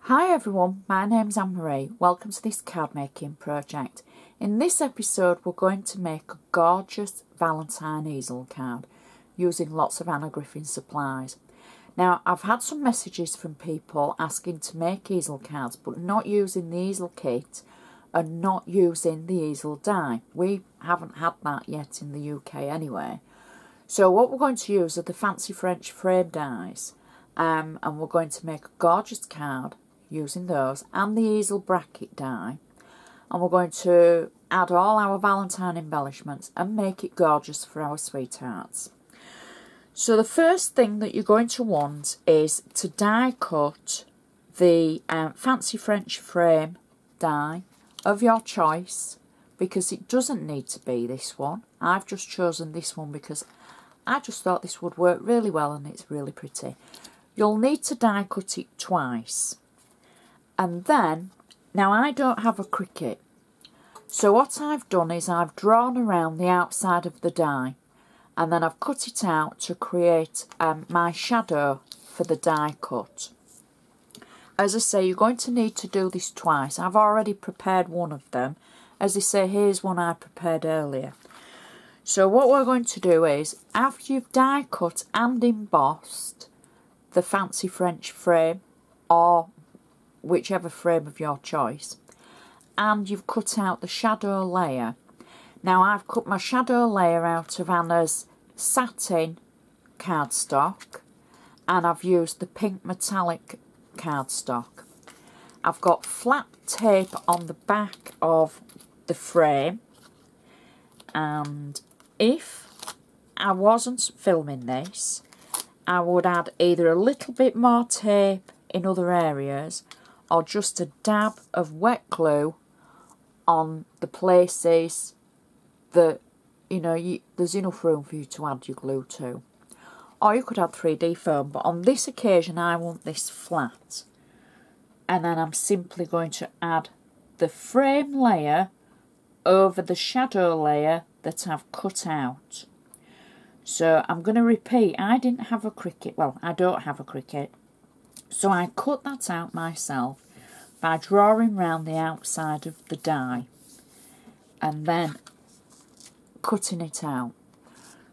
Hi everyone, my name's Anne Marie. Welcome to this card making project. In this episode we're going to make a gorgeous Valentine easel card using lots of Anna Griffin supplies. Now I've had some messages from people asking to make easel cards but not using the easel kit and not using the easel die. We haven't had that yet in the UK anyway. So what we're going to use are the fancy French frame dies and we're going to make a gorgeous card using those and the easel bracket die, and we're going to add all our Valentine embellishments and make it gorgeous for our sweethearts. So the first thing that you're going to want is to die cut the fancy French frame die of your choice, because it doesn't need to be this one. I've just chosen this one because I just thought this would work really well and it's really pretty. You'll need to die cut it twice. And then, now I don't have a Cricut, so what I've done is I've drawn around the outside of the die and then I've cut it out to create my shadow for the die cut. As I say, you're going to need to do this twice. I've already prepared one of them. As I say, here's one I prepared earlier. So what we're going to do is, after you've die cut and embossed the fancy French frame, or whichever frame of your choice, and you've cut out the shadow layer. Now I've cut my shadow layer out of Anna's satin cardstock and I've used the pink metallic cardstock. I've got flat tape on the back of the frame, and if I wasn't filming this I would add either a little bit more tape in other areas or just a dab of wet glue on the places that, you know, there's enough room for you to add your glue to. Or you could add 3D foam, but on this occasion I want this flat. And then I'm simply going to add the frame layer over the shadow layer that I've cut out. So I'm going to repeat, I didn't have a Cricut, well I don't have a Cricut. So I cut that out myself by drawing round the outside of the die and then cutting it out.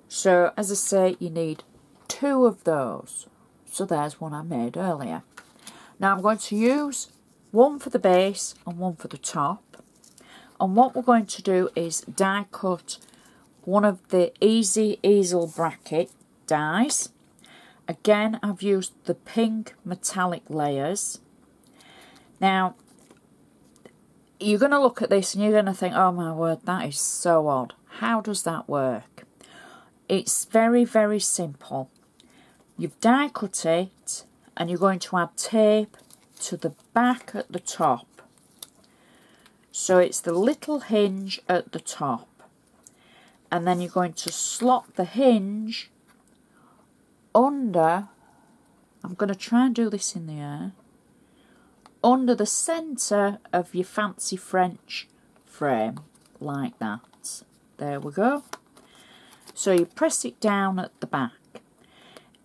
So as I say, you need two of those. So there's one I made earlier. Now I'm going to use one for the base and one for the top. And what we're going to do is die cut one of the Easy Easel bracket dies. Again, I've used the pink metallic layers. Now, you're going to look at this and you're going to think, oh my word, that is so odd. How does that work? It's very, very simple. You've die cut it and you're going to add tape to the back at the top. So it's the little hinge at the top. And then you're going to slot the hinge under, I'm going to try and do this in the air, under the centre of your fancy French frame, like that. There we go. So you press it down at the back.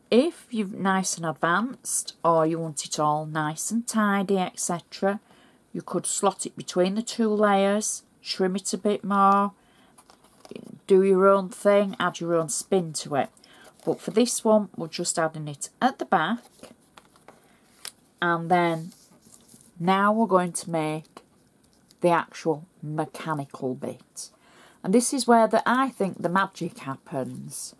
If you're nice and advanced, or you want it all nice and tidy, etc., you could slot it between the two layers, trim it a bit more, do your own thing, add your own spin to it. But for this one, we're just adding it at the back. And then, now we're going to make the actual mechanical bit. And this is where I think the magic happens.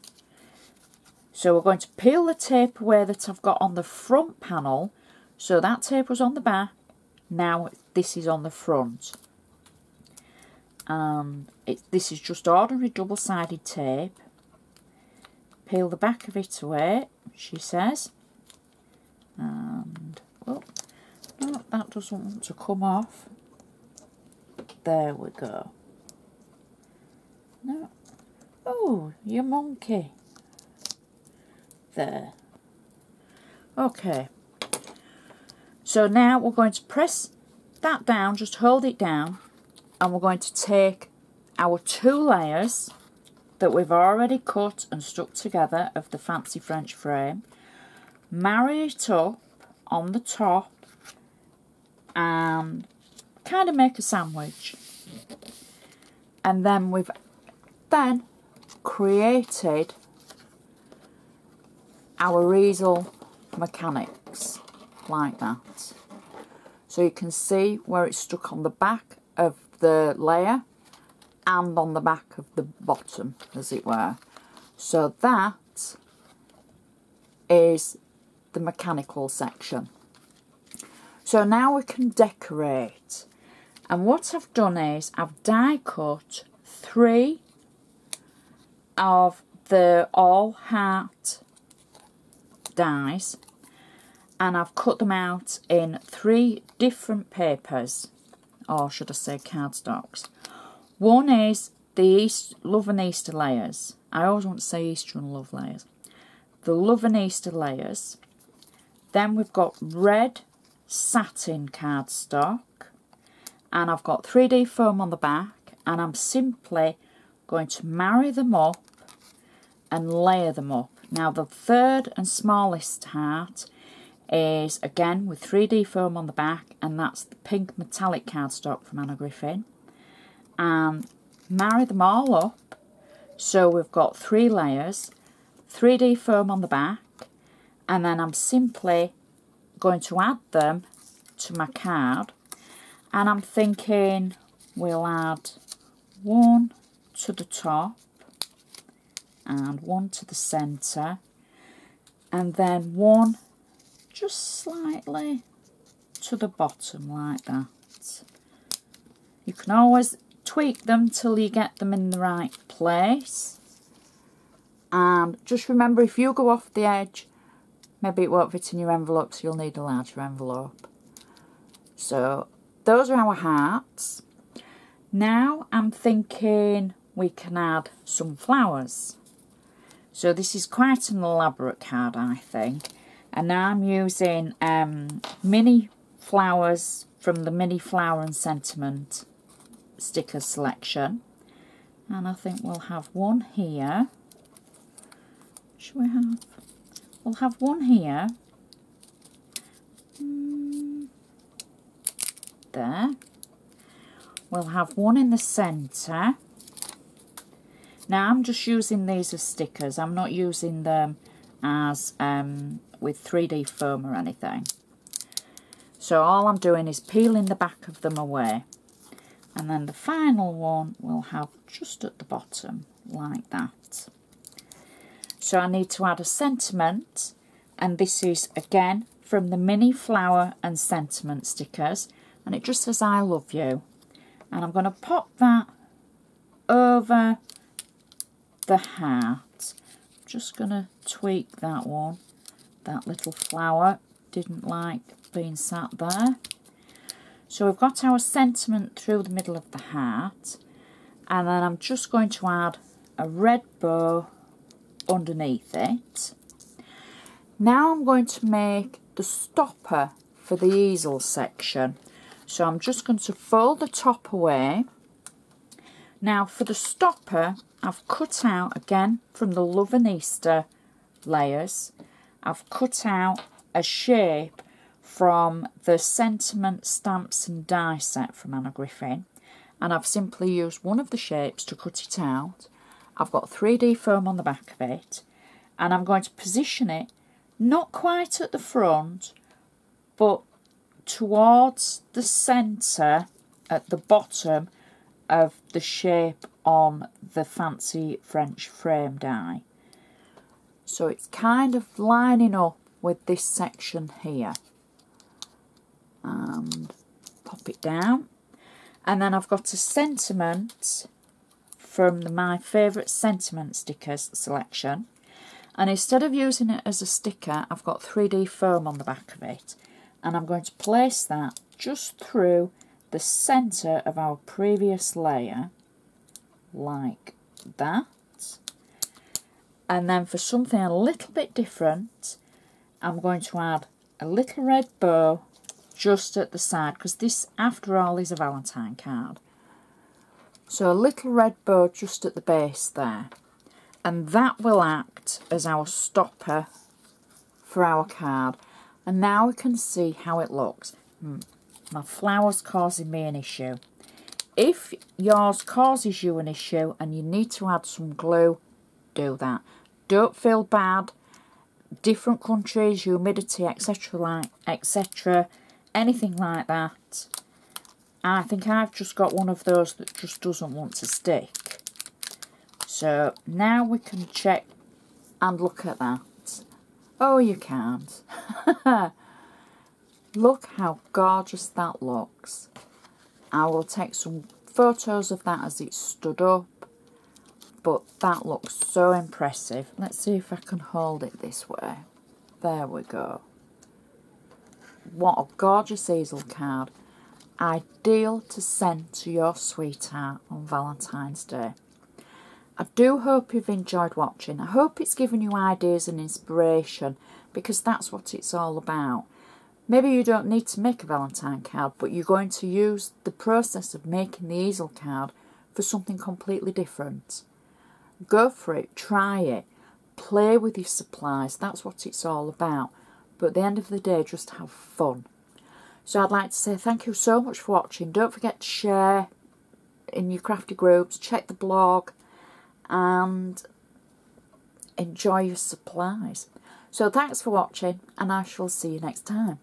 So we're going to peel the tape away that I've got on the front panel. So that tape was on the back. Now this is on the front. This is just ordinary double-sided tape. Peel the back of it away, she says. And, well, no, that doesn't want to come off. There we go. No. Oh, you monkey. There. Okay. So now we're going to press that down, just hold it down, and we're going to take our two layers that we've already cut and stuck together of the fancy French frame, marry it up on the top and kind of make a sandwich. And then we've then created our easel mechanics like that. So you can see where it's stuck on the back of the layer and on the back of the bottom, as it were. So that is the mechanical section. So now we can decorate. And what I've done is I've die cut 3 of the all heart dies, and I've cut them out in 3 different papers, or should I say cardstocks. One is the Love and Easter layers. I always want to say Easter and Love layers. The Love and Easter layers. Then we've got red satin cardstock, and I've got 3D foam on the back, and I'm simply going to marry them up and layer them up. Now the third and smallest heart is again with 3D foam on the back, and that's the pink metallic cardstock from Anna Griffin, and marry them all up. So we've got 3 layers, 3D foam on the back, and then I'm simply going to add them to my card, and I'm thinking we'll add 1 to the top and 1 to the centre, and then 1 just slightly to the bottom like that. You can always tweak them till you get them in the right place, and just remember, if you go off the edge, maybe it won't fit in your envelope, so you'll need a larger envelope. So those are our hearts. Now I'm thinking we can add some flowers. So this is quite an elaborate card, I think. And now I'm using mini flowers from the Mini Flower and Sentiment sticker selection. And I think we'll have one here. Should we have? We'll have one here. There. We'll have one in the centre. Now I'm just using these as stickers. I'm not using them as with 3D foam or anything. So all I'm doing is peeling the back of them away. And then the final one we'll have just at the bottom, like that. So I need to add a sentiment, and this is again from the Mini Flower and Sentiment stickers, and it just says I love you. And I'm going to pop that over the heart. Just going to tweak that one. That little flower didn't like being sat there. So we've got our sentiment through the middle of the heart, and then I'm just going to add a red bow underneath it. Now I'm going to make the stopper for the easel section. So I'm just going to fold the top away. Now for the stopper, I've cut out again from the Love and Easter layers. I've cut out a shape from the Sentiment Stamps and Die set from Anna Griffin, and I've simply used one of the shapes to cut it out. I've got 3D foam on the back of it, and I'm going to position it not quite at the front, but towards the centre at the bottom of the shape on the fancy French frame die. So it's kind of lining up with this section here. And pop it down. And then I've got a sentiment from my favourite sentiment stickers selection. And instead of using it as a sticker, I've got 3D foam on the back of it. And I'm going to place that just through the centre of our previous layer, like that. And then for something a little bit different, I'm going to add a little red bow just at the side, because this, after all, is a Valentine card. So a little red bow just at the base there. And that will act as our stopper for our card. And now we can see how it looks. My flower's causing me an issue. If yours causes you an issue and you need to add some glue, do that. Don't feel bad. Different countries, humidity, etc., anything like that. I think I've just got one of those that just doesn't want to stick. So now we can check and look at that. Oh, you can't. Look how gorgeous that looks. I will take some photos of that as it stood up. But that looks so impressive. Let's see if I can hold it this way. There we go. What a gorgeous easel card. Ideal to send to your sweetheart on Valentine's Day. I do hope you've enjoyed watching. I hope it's given you ideas and inspiration, because that's what it's all about. Maybe you don't need to make a Valentine card, but you're going to use the process of making the easel card for something completely different. Go for it, try it, play with your supplies, that's what it's all about. But at the end of the day, just have fun. So I'd like to say thank you so much for watching. Don't forget to share in your crafty groups, check the blog, and enjoy your supplies. So thanks for watching, and I shall see you next time.